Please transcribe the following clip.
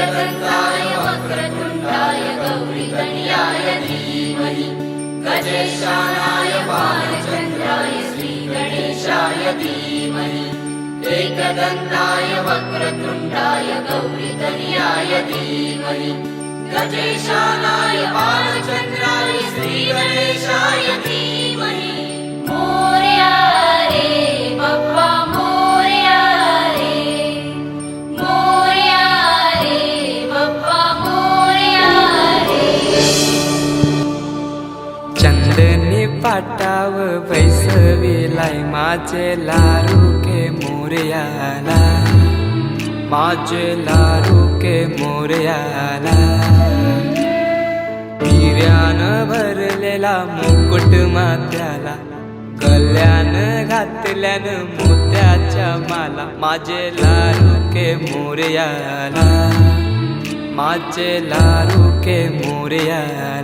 एकदन्ताय वक्रतुण्डाय गौरीतनयाय धीमहि गजेशानाय बालचन्द्राय श्रीगणेशाय धीमहि एकदन्ताय वक्रतुण्डाय गौरीतनयाय धीमहि गजेशानाय बालचन्द्राय श्रीगणेशाय धीमहि मोरया रे बप्पा मोरया रे बप्पा मोरया रे चंदनी पाटाव बैसविलाय माझे लारू के मोरयाला माझे लारू के मोरयाला हिऱ्यानं भरलेला मुकुट माथ्याला गल्यान घातल्यानं मोत्याच्या माला माझे लारू के मोरयाला माझे लारू के मोरयाला